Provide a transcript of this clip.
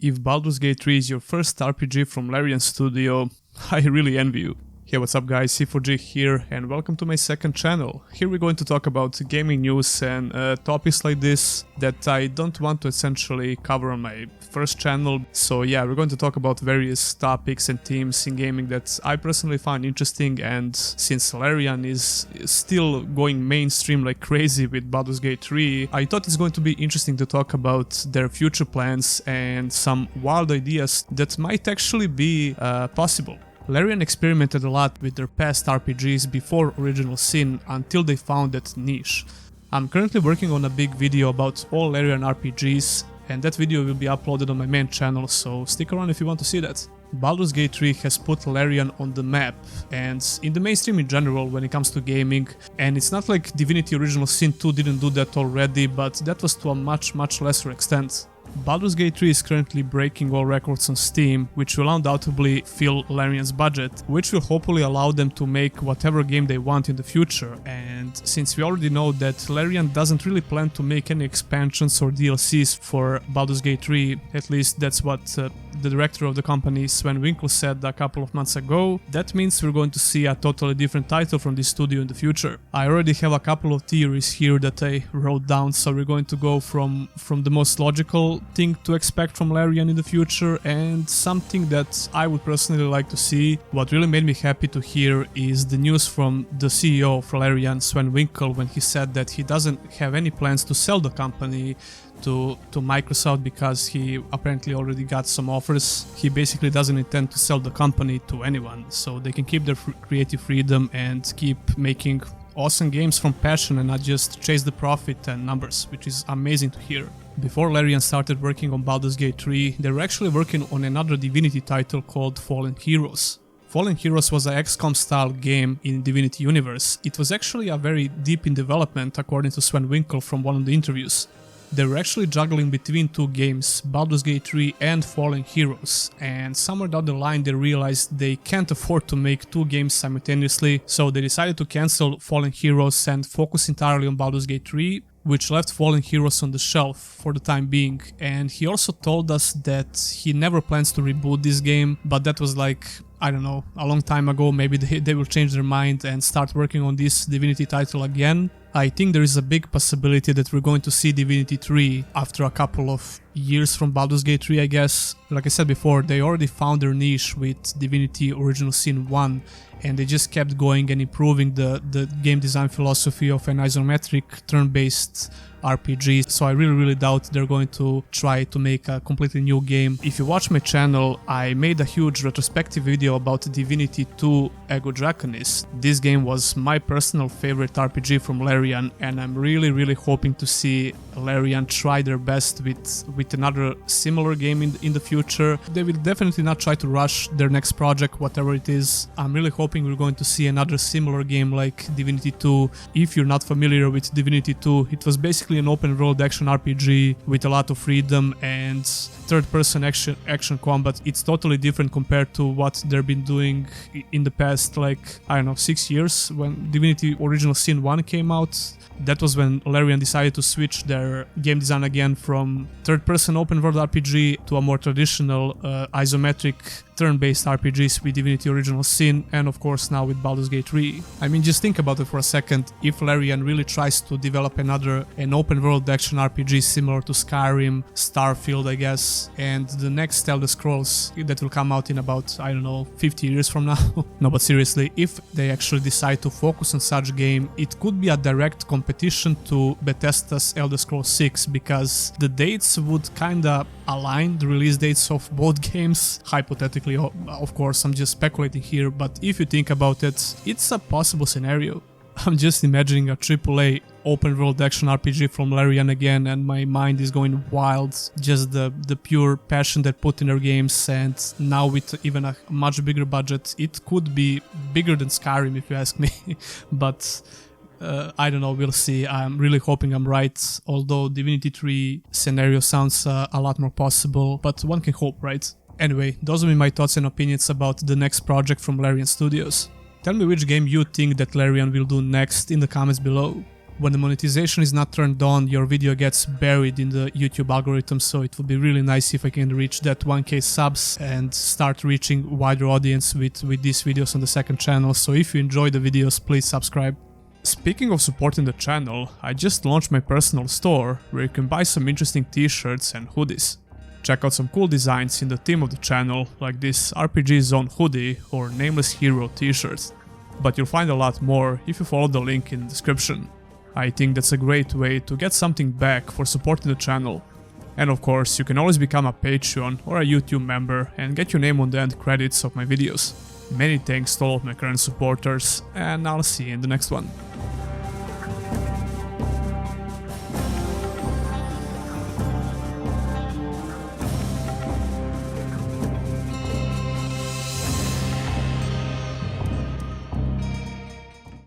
If Baldur's Gate 3 is your first RPG from Larian Studio, I really envy you. Hey, what's up guys, C4G here and welcome to my second channel. Here we're going to talk about gaming news and topics like this that I don't want to essentially cover on my first channel. So yeah, we're going to talk about various topics and themes in gaming that I personally find interesting, and since Larian is still going mainstream like crazy with Baldur's Gate 3, I thought it's going to be interesting to talk about their future plans and some wild ideas that might actually be possible. Larian experimented a lot with their past RPGs before Original Sin until they found that niche. I'm currently working on a big video about all Larian RPGs, and that video will be uploaded on my main channel, so stick around if you want to see that. Baldur's Gate 3 has put Larian on the map and in the mainstream in general when it comes to gaming, and it's not like Divinity Original Sin 2 didn't do that already, but that was to a much lesser extent. Baldur's Gate 3 is currently breaking all records on Steam, which will undoubtedly fill Larian's budget, which will hopefully allow them to make whatever game they want in the future. And since we already know that Larian doesn't really plan to make any expansions or DLCs for Baldur's Gate 3, at least that's what the director of the company Sven Winkle said a couple of months ago, that means we're going to see a totally different title from this studio in the future. I already have a couple of theories here that I wrote down, so we're going to go from the most logical thing to expect from Larian in the future and something that I would personally like to see. What really made me happy to hear is the news from the CEO of Larian, Sven Winkle, when he said that he doesn't have any plans to sell the company to Microsoft because he apparently already got some offers. He basically doesn't intend to sell the company to anyone, so they can keep their creative freedom and keep making awesome games from passion and not just chase the profit and numbers, which is amazing to hear. Before Larian started working on Baldur's Gate 3, they were actually working on another Divinity title called Fallen Heroes. Fallen Heroes was a XCOM style game in Divinity universe. It was actually a very deep in development according to Sven Winkle from one of the interviews. They were actually juggling between two games, Baldur's Gate 3 and Fallen Heroes, and somewhere down the line they realized they can't afford to make two games simultaneously, so they decided to cancel Fallen Heroes and focus entirely on Baldur's Gate 3, which left Fallen Heroes on the shelf for the time being. And he also told us that he never plans to reboot this game, but that was like, I don't know, a long time ago. Maybe they will change their mind and start working on this Divinity title again. I think there is a big possibility that we're going to see Divinity 3 after a couple of years from Baldur's Gate 3, I guess. Like I said before, they already found their niche with Divinity Original Sin 1, and they just kept going and improving the game design philosophy of an isometric turn-based RPG, so I really doubt they're going to try to make a completely new game. If you watch my channel, I made a huge retrospective video about Divinity 2 Ego Draconis. This game was my personal favorite RPG from Larian, and I'm really hoping to see Larian try their best with another similar game in the future. They will definitely not try to rush their next project, whatever it is. I'm really hoping we're going to see another similar game like Divinity 2. If you're not familiar with Divinity 2, it was basically an open world action RPG with a lot of freedom and third-person action combat. It's totally different compared to what they've been doing in the past, like, I don't know, 6 years. When Divinity Original Sin 1 came out, that was when Larian decided to switch their game design again from third-person open world RPG to a more traditional isometric turn-based RPGs with Divinity Original Sin, and of course now with Baldur's Gate 3. I mean, just think about it for a second. If Larian really tries to develop an open world action RPG similar to Skyrim, Starfield, I guess, and the next Elder Scrolls that will come out in about, I don't know, 50 years from now. No, but seriously, if they actually decide to focus on such game, it could be a direct competition to Bethesda's Elder Scrolls 6, because the dates would kinda align, the release dates of both games, hypothetically. Of course, I'm just speculating here, but if you think about it, it's a possible scenario. I'm just imagining a AAA open world action RPG from Larian again, and my mind is going wild. Just the pure passion they put in their games, and now with even a much bigger budget, it could be bigger than Skyrim if you ask me. But I don't know, we'll see. I'm really hoping I'm right, although Divinity 3 scenario sounds a lot more possible, but one can hope, right? Anyway, those will be my thoughts and opinions about the next project from Larian Studios. Tell me which game you think that Larian will do next in the comments below. When the monetization is not turned on, your video gets buried in the YouTube algorithm, so it would be really nice if I can reach that 1k subs and start reaching wider audience with these videos on the second channel. So if you enjoy the videos, please subscribe. Speaking of supporting the channel, I just launched my personal store where you can buy some interesting t-shirts and hoodies. Check out some cool designs in the theme of the channel, like this RPG Zone hoodie or Nameless Hero t-shirts. But you'll find a lot more if you follow the link in the description. I think that's a great way to get something back for supporting the channel. And of course, you can always become a Patreon or a YouTube member and get your name on the end credits of my videos. Many thanks to all of my current supporters, and I'll see you in the next one.